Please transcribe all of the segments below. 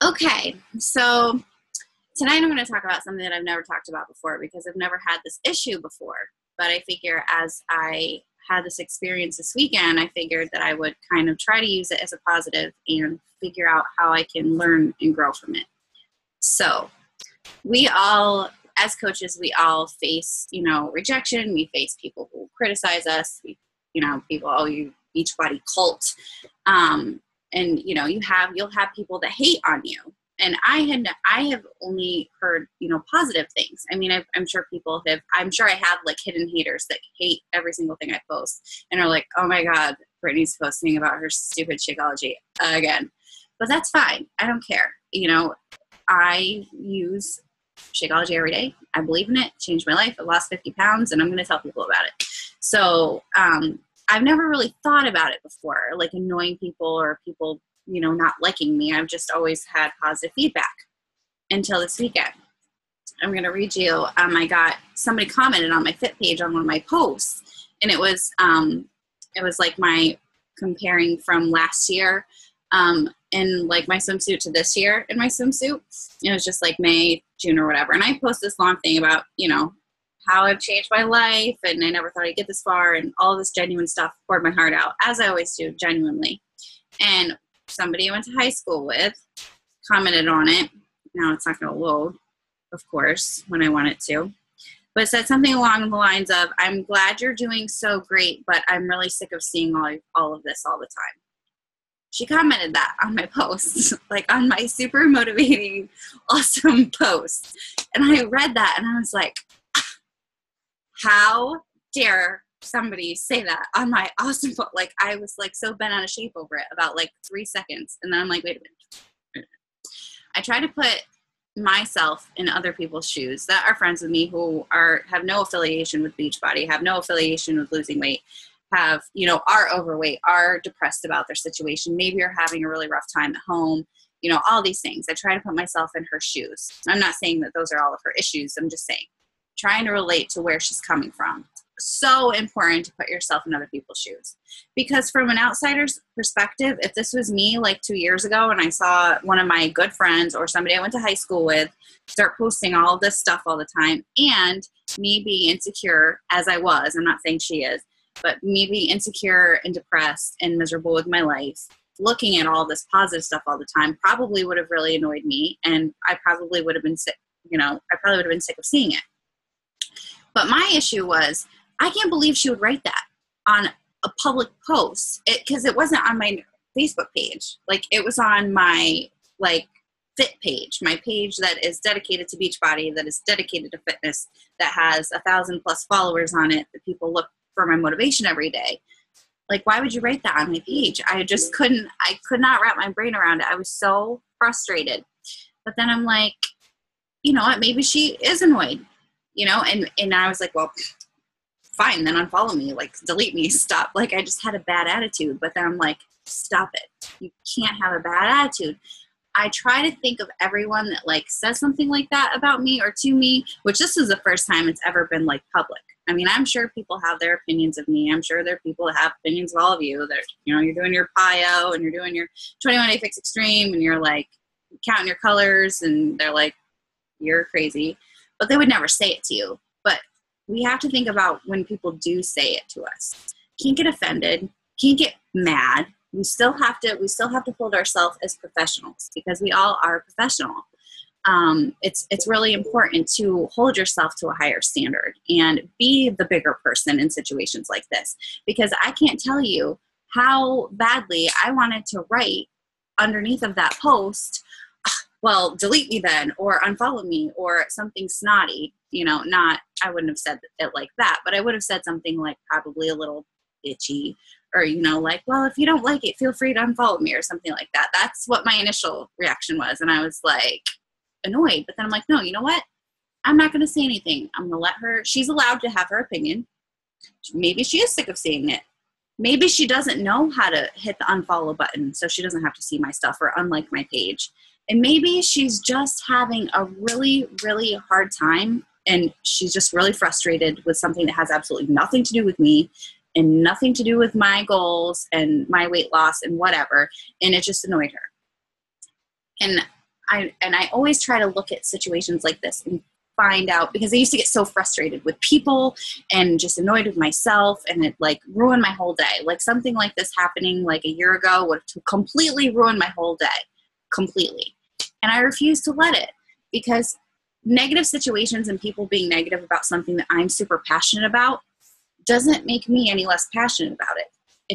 Okay, so tonight I'm going to talk about something that I've never talked about before because I've never had this issue before. But I figure as I had this experience this weekend, I figured that I would kind of try to use it as a positive and figure out how I can learn and grow from it. So we all, as coaches, we all face, rejection. We face people who criticize us. People, oh, you Beachbody cult. You'll have people that hate on you. And I have only heard, positive things. I mean, I'm sure I have like hidden haters that hate every single thing I post and are like, oh my God, Brittany's posting about her stupid Shakeology again. But that's fine. I don't care. I use Shakeology every day. I believe in it. Changed my life. I lost 50 pounds and I'm going to tell people about it. So, I've never really thought about it before, like annoying people or people, not liking me. I've just always had positive feedback until this weekend. I'm going to read you. Somebody commented on my Fit page on one of my posts, and it was like my comparing from last year, in like my swimsuit to this year in my swimsuit. It was just like May, June or whatever. And I posted this long thing about, how I've changed my life and I never thought I'd get this far and all this genuine stuff, poured my heart out, as I always do, genuinely. And somebody I went to high school with commented on it. Now it's not going to load, of course, when I want it to. But it said something along the lines of, I'm glad you're doing so great, but I'm really sick of seeing all of this all the time. She commented that on my post, like on my super motivating, awesome post. And I read that and I was like, how dare somebody say that on my awesome post? Like, I was like so bent out of shape over it about like 3 seconds. And then I'm like, wait a minute. I try to put myself in other people's shoes that are friends with me who have no affiliation with Beachbody, have no affiliation with losing weight, are overweight, are depressed about their situation, maybe are having a really rough time at home, all these things. I try to put myself in her shoes. I'm not saying that those are all of her issues. I'm just saying, trying to relate to where she's coming from. So important to put yourself in other people's shoes. Because from an outsider's perspective, if this was me like 2 years ago and I saw one of my good friends or somebody I went to high school with start posting all of this stuff all the time, and me being insecure as I was, I'm not saying she is, but me being insecure and depressed and miserable with my life, looking at all this positive stuff all the time probably would have really annoyed me, and I probably would have been sick, sick of seeing it. But my issue was, I can't believe she would write that on a public post, because it wasn't on my Facebook page. Like, it was on my Fit page, my page that is dedicated to Beachbody, that is dedicated to fitness, that has 1,000+ followers on it, that people look for my motivation every day. Like, why would you write that on my page? I could not wrap my brain around it. I was so frustrated. But then I'm like, you know what, maybe she is annoyed. And I was like, well, fine, then unfollow me, like delete me, stop. Like, I just had a bad attitude, but then I'm like, stop it. You can't have a bad attitude. I try to think of everyone that like says something like that about me or to me, which this is the first time it's ever been like public. I mean, I'm sure people have their opinions of me. I'm sure there are people that have opinions of all of you that, you're doing your PIO and you're doing your 21 Day Fix Extreme and you're like counting your colors and they're like, you're crazy. But they would never say it to you. But we have to think about when people do say it to us. Can't get offended, can't get mad. We still have to hold ourselves as professionals, because we all are professional. It's really important to hold yourself to a higher standard and be the bigger person in situations like this, because I can't tell you how badly I wanted to write underneath of that post, well, delete me then, or unfollow me, or something snotty, I wouldn't have said it like that, but I would have said something like probably a little bitchy, or, like, well, if you don't like it, feel free to unfollow me, or something like that. That's what my initial reaction was. And I was like annoyed, but then I'm like, no, you know what? I'm not going to say anything. I'm going to let her, she's allowed to have her opinion. Maybe she is sick of seeing it. Maybe she doesn't know how to hit the unfollow button, so she doesn't have to see my stuff or unlike my page. And maybe she's just having a really, really hard time, and she's just really frustrated with something that has absolutely nothing to do with me and nothing to do with my goals and my weight loss and whatever, and it just annoyed her. And I always try to look at situations like this and find out, because I used to get so frustrated with people and just annoyed with myself, and it like ruined my whole day. Like something like this happening like a year ago would have completely ruined my whole day, completely. And I refuse to let it, because negative situations and people being negative about something that I'm super passionate about doesn't make me any less passionate about it.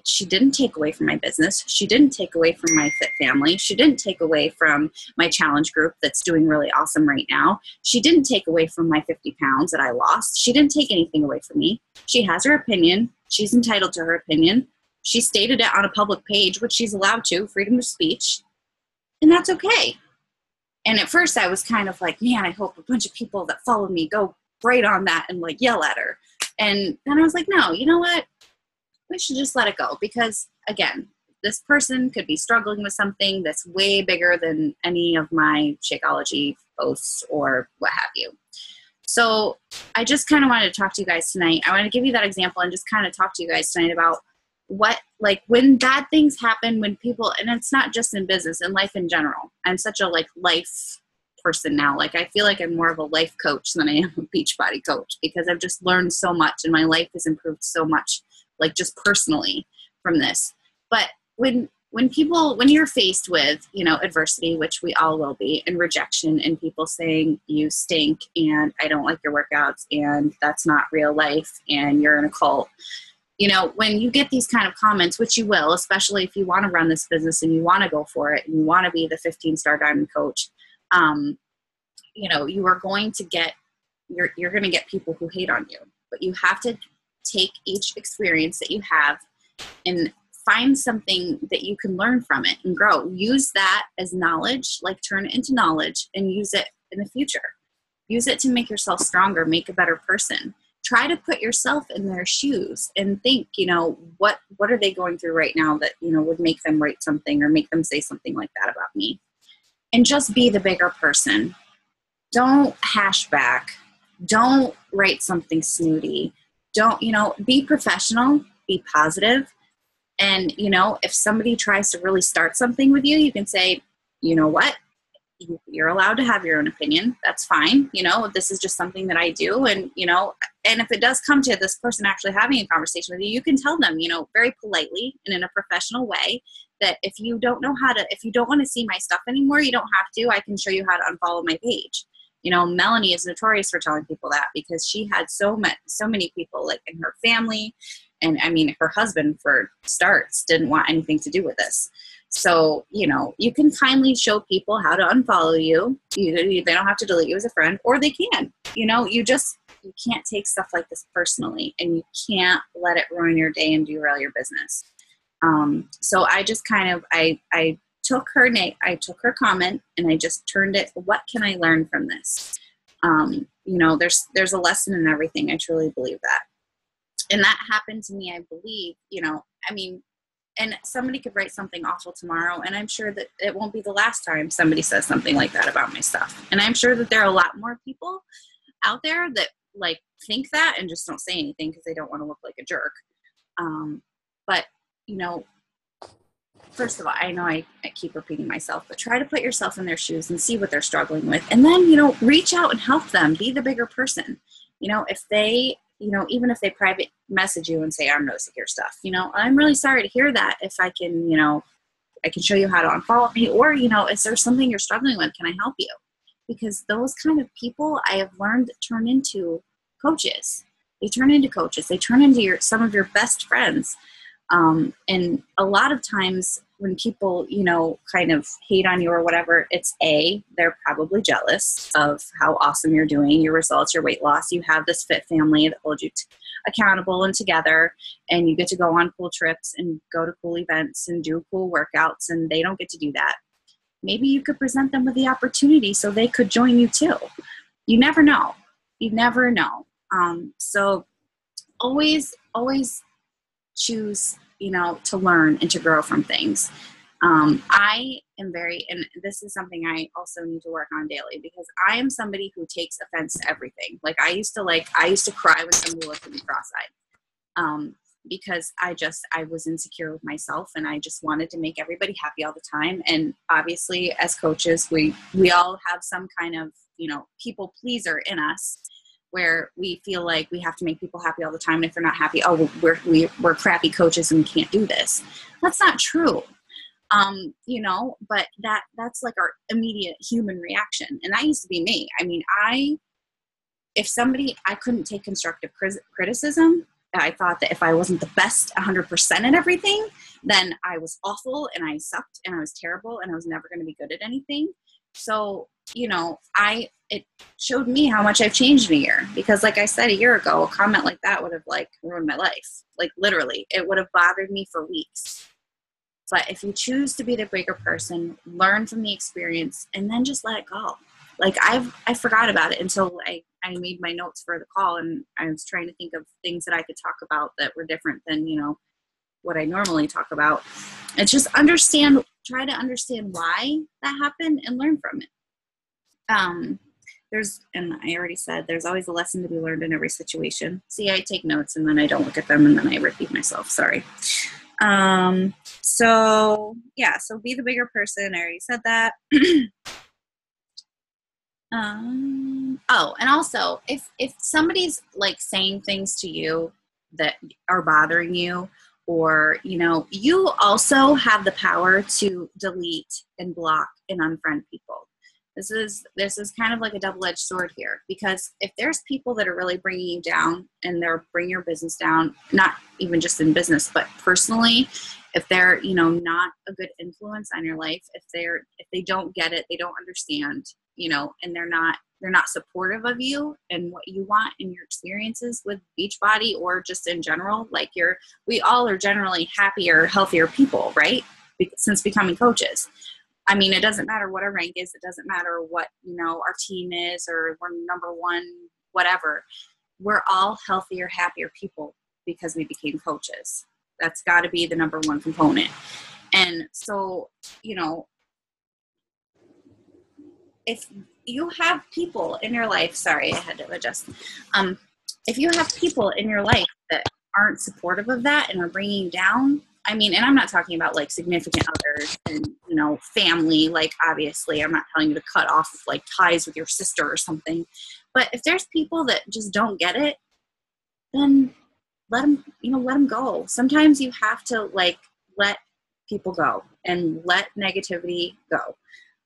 She didn't take away from my business. She didn't take away from my fit family. She didn't take away from my challenge group that's doing really awesome right now. She didn't take away from my 50 pounds that I lost. She didn't take anything away from me. She has her opinion. She's entitled to her opinion. She stated it on a public page, which she's allowed to, freedom of speech, and that's okay. And at first I was kind of like, man, I hope a bunch of people that follow me go right on that and like yell at her. And then I was like, no, you know what? We should just let it go, because again, this person could be struggling with something that's way bigger than any of my Shakeology posts or what have you. So I just kind of wanted to talk to you guys tonight. I want to give you that example and just kind of talk to you guys tonight about what, like when bad things happen, when people, and it's not just in business, in life in general. I'm such a like life person now. Like I feel like I'm more of a life coach than I am a Beachbody coach, because I've just learned so much and my life has improved so much, like just personally from this. But when you're faced with, you know, adversity, which we all will be, and rejection and people saying you stink and I don't like your workouts and that's not real life and you're in a cult, you know, when you get these kind of comments, which you will, especially if you want to run this business and you want to go for it and you want to be the 15-star diamond coach, you know, you are going to get, you're going to get people who hate on you. But you have to take each experience that you have and find something that you can learn from it and grow. Use that as knowledge, like turn it into knowledge and use it in the future. Use it to make yourself stronger, make a better person. Try to put yourself in their shoes and think, you know, what are they going through right now that, you know, would make them write something or make them say something like that about me. And just be the bigger person. Don't hash back. Don't write something snooty. Don't, you know, be professional, be positive. And, you know, if somebody tries to really start something with you, you can say, you know what, you're allowed to have your own opinion. That's fine. You know, this is just something that I do. And, you know, and if it does come to this person actually having a conversation with you, you can tell them, you know, very politely and in a professional way that if you don't know how to, if you don't want to see my stuff anymore, you don't have to. I can show you how to unfollow my page. You know, Melanie is notorious for telling people that, because she had so many people like in her family. And I mean, her husband, for starts, didn't want anything to do with this. So, you know, you can kindly show people how to unfollow you. They don't have to delete you as a friend, or they can. You know, you can't take stuff like this personally, and you can't let it ruin your day and derail your business. So I just kind of, I took her comment and I just turned it, what can I learn from this? You know, there's a lesson in everything. I truly believe that. And that happened to me, I believe, you know, I mean, and somebody could write something awful tomorrow, and I'm sure that it won't be the last time somebody says something like that about my stuff. And I'm sure that there are a lot more people out there that like think that and just don't say anything because they don't want to look like a jerk. But, you know, first of all, I know I keep repeating myself, but try to put yourself in their shoes and see what they're struggling with. And then, you know, reach out and help them. Be the bigger person. You know, if they, you know, even if they private message you and say, I'm no sick of your stuff, you know, I'm really sorry to hear that. If I can, you know, I can show you how to unfollow me, or, you know, is there something you're struggling with? Can I help you? Because those kind of people I have learned turn into coaches. They turn into coaches. They turn into some of your best friends. And a lot of times when people, you know, kind of hate on you or whatever, it's they're probably jealous of how awesome you're doing, your results, your weight loss. You have this fit family that holds you accountable and together, and you get to go on cool trips and go to cool events and do cool workouts, and they don't get to do that. Maybe you could present them with the opportunity so they could join you too. You never know. You never know. So always choose, you know, to learn and to grow from things. I am and this is something I also need to work on daily, because I am somebody who takes offense to everything. Like I used to cry when somebody looked at me cross-eyed. because I was insecure with myself, and I just wanted to make everybody happy all the time. And obviously as coaches, we all have some kind of, people pleaser in us, where we feel like we have to make people happy all the time. And if they're not happy, oh, well, we're crappy coaches and we can't do this. That's not true. But that's like our immediate human reaction. And that used to be me. I mean, I couldn't take constructive criticism. I thought that if I wasn't the best 100% at everything, then I was awful and I sucked and I was terrible and I was never going to be good at anything. So, it showed me how much I've changed in a year, because like I said, a year ago, a comment like that would have ruined my life. Like literally, it would have bothered me for weeks. But if you choose to be the bigger person, learn from the experience, and then just let it go. Like I forgot about it until I made my notes for the call, and I was trying to think of things that I could talk about that were different than, what I normally talk about. It's just try to understand why that happened and learn from it. And I already said, there's always a lesson to be learned in every situation. See, I take notes and then I don't look at them and then I repeat myself. Sorry. So be the bigger person. I already said that. And also if somebody's like saying things to you that are bothering you, or, you also have the power to delete and block and unfriend people. This is kind of like a double-edged sword here, because if there's people that are really bringing you down and they're bringing your business down, not even just in business, but personally, if they're, not a good influence on your life, if they don't get it, they don't understand, and they're not supportive of you and what you want in your experiences with Beachbody, or just in general, we all are generally happier, healthier people, right? Since becoming coaches. I mean, it doesn't matter what our rank is. It doesn't matter what, our team is, or we're number one, whatever. We're all healthier, happier people because we became coaches. That's got to be the number one component. And so, if you have people in your life, sorry, I had to adjust. If you have people in your life that aren't supportive of that and are bringing you down, I mean, and I'm not talking about like significant others and, family, like obviously I'm not telling you to cut off like ties with your sister or something, but if there's people that just don't get it, then let them go. Sometimes you have to let people go and let negativity go.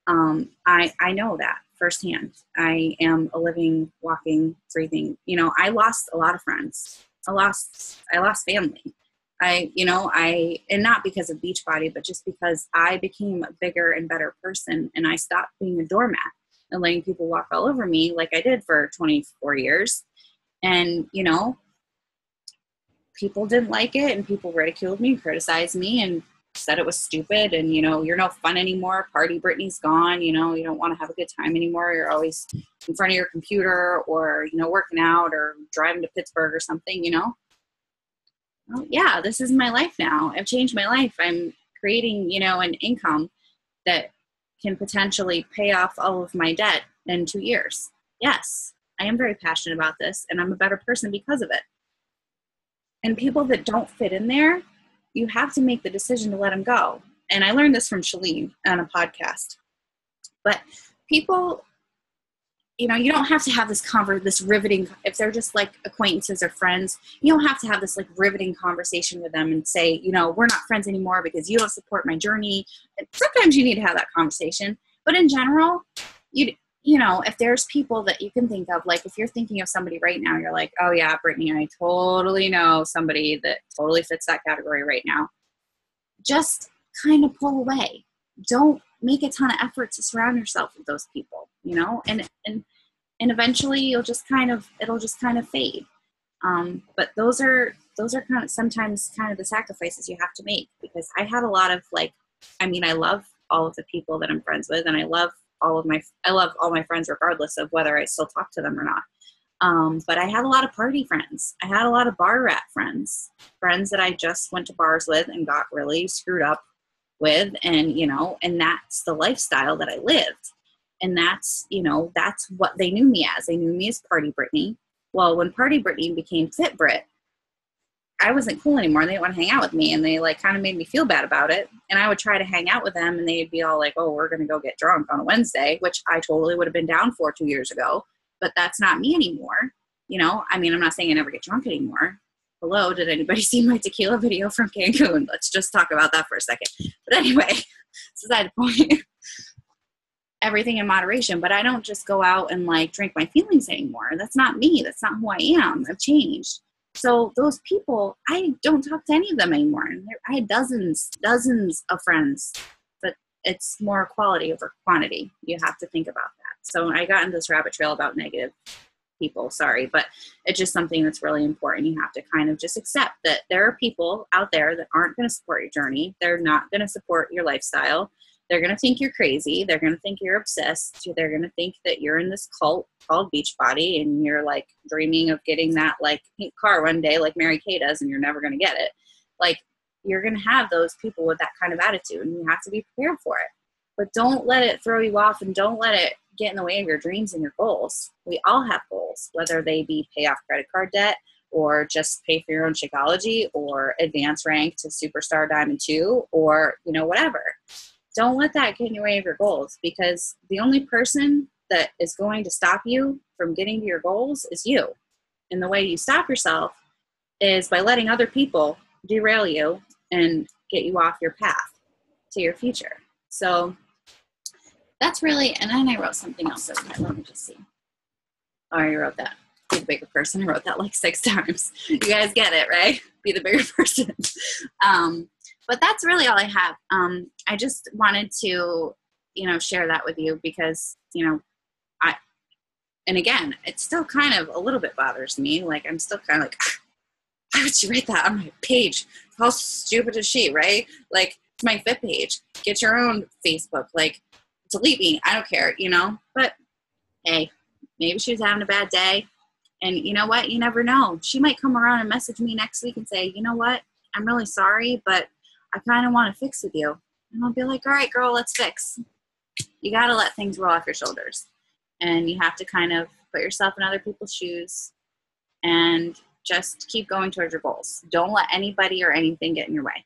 I know that firsthand. I am a living, walking, breathing, I lost a lot of friends. I lost family. And not because of Beachbody, but just because I became a bigger and better person, and I stopped being a doormat and letting people walk all over me like I did for 24 years. And, people didn't like it, and people ridiculed me, criticized me, and said it was stupid. And, you're no fun anymore. Party Brittany's gone. You don't want to have a good time anymore. You're always in front of your computer, or, working out or driving to Pittsburgh or something, Well, yeah, this is my life now. I've changed my life. I'm creating, an income that can potentially pay off all of my debt in 2 years. Yes, I am very passionate about this, and I'm a better person because of it. And people that don't fit in there, you have to make the decision to let them go. And I learned this from Shalene on a podcast. But people, you don't have to have this riveting, if they're just like acquaintances or friends, you don't have to have this like riveting conversation with them and say, we're not friends anymore because you don't support my journey. And sometimes you need to have that conversation. But in general, if there's people that you can think of, like if you're thinking of somebody right now, you're like, oh yeah, Brittany, I totally know somebody that totally fits that category right now. Just kind of pull away. Don't make a ton of effort to surround yourself with those people, and eventually it'll just kind of fade. But those are kind of sometimes kind of the sacrifices you have to make, because I had a lot of I love all of the people that I'm friends with, and I love all my friends regardless of whether I still talk to them or not. But I had a lot of party friends. I had a lot of bar rat friends that I just went to bars with and got really screwed up with. And, and that's the lifestyle that I lived. And that's what they knew me as. They knew me as Party Brittany. Well, when Party Brittany became Fit Brit, I wasn't cool anymore and they didn't want to hang out with me, and they like kind of made me feel bad about it. And I would try to hang out with them and they'd be all like, oh, we're going to go get drunk on a Wednesday, which I totally would have been down for 2 years ago, but that's not me anymore. You know, I mean, I'm not saying I never get drunk anymore. Hello, did anybody see my tequila video from Cancun? Let's just talk about that for a second. But anyway, beside the point. Everything in moderation, but I don't just go out and like drink my feelings anymore. That's not me. That's not who I am. I've changed. So those people, I don't talk to any of them anymore. And I had dozens of friends, but it's more quality over quantity. You have to think about that. So I got into this rabbit trail about negative people, sorry, but it's just something that's really important. You have to kind of just accept that there are people out there that aren't going to support your journey. They're not going to support your lifestyle. They're going to think you're crazy. They're going to think you're obsessed. They're going to think that you're in this cult called Beachbody and you're like dreaming of getting that like pink car one day like Mary Kay does and you're never going to get it. Like you're going to have those people with that kind of attitude and you have to be prepared for it. But don't let it throw you off and don't let it get in the way of your dreams and your goals. We all have goals, whether they be pay off credit card debt or just pay for your own Shakeology or advance rank to Superstar Diamond 2 or, you know, whatever. Don't let that get in your way of your goals, because the only person that is going to stop you from getting to your goals is you. And the way you stop yourself is by letting other people derail you and get you off your path to your future. So that's really, and then I wrote something else. Okay, let me just see. Oh, I wrote that. Be the bigger person. I wrote that like 6 times. You guys get it, right? Be the bigger person. But that's really all I have. I just wanted to, you know, share that with you because, you know, and again, it still kind of a little bit bothers me. Like, I'm still kind of like, why would she write that on my page? How stupid is she, right? Like, it's my Fit page. Get your own Facebook. Like, delete me. I don't care, you know? But, hey, maybe she was having a bad day. And you know what? You never know. She might come around and message me next week and say, you know what? I'm really sorry, but I kind of want to fix with you. And I'll be like, all right, girl, let's fix. You got to let things roll off your shoulders. And you have to kind of put yourself in other people's shoes and just keep going towards your goals. Don't let anybody or anything get in your way,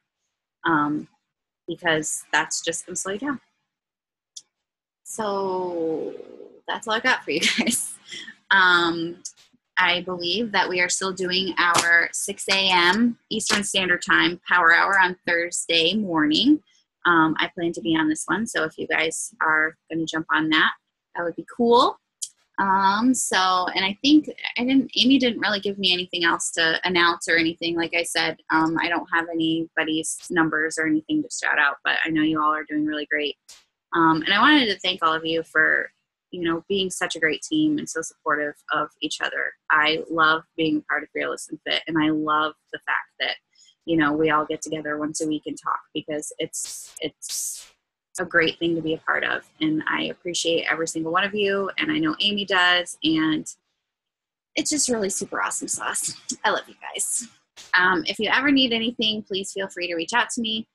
because that's just going to slow you down. So that's all I got for you guys. I believe that we are still doing our 6 a.m. Eastern Standard Time Power Hour on Thursday morning. I plan to be on this one, so if you guys are going to jump on that, that would be cool. And I think Amy didn't really give me anything else to announce or anything. Like I said, I don't have anybody's numbers or anything to shout out, but I know you all are doing really great. And I wanted to thank all of you for, you know, being such a great team and so supportive of each other. I love being a part of Fearless and Fit, and I love the fact that, you know, we all get together once a week and talk, because it's a great thing to be a part of. And I appreciate every single one of you, and I know Amy does, and it's just really super awesome sauce. I love you guys. If you ever need anything, please feel free to reach out to me.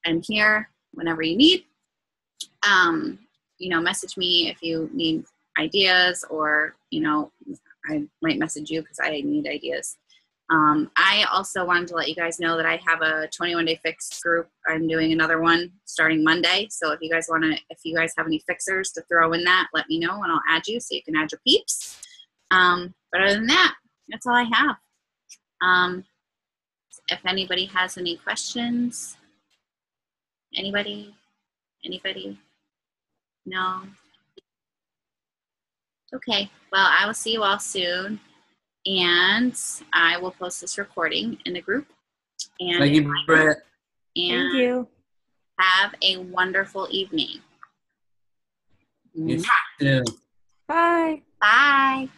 I'm here whenever you need. You know, message me if you need ideas, or, you know, I might message you because I need ideas. I also wanted to let you guys know that I have a 21-day fix group. I'm doing another one starting Monday. So if you guys have any fixers to throw in that, let me know and I'll add you so you can add your peeps. But other than that, that's all I have. If anybody has any questions, anybody? No? Okay. Well, I will see you all soon. And I will post this recording in the group. And thank you, Brett. And thank you. Have a wonderful evening. You too. Bye. Bye.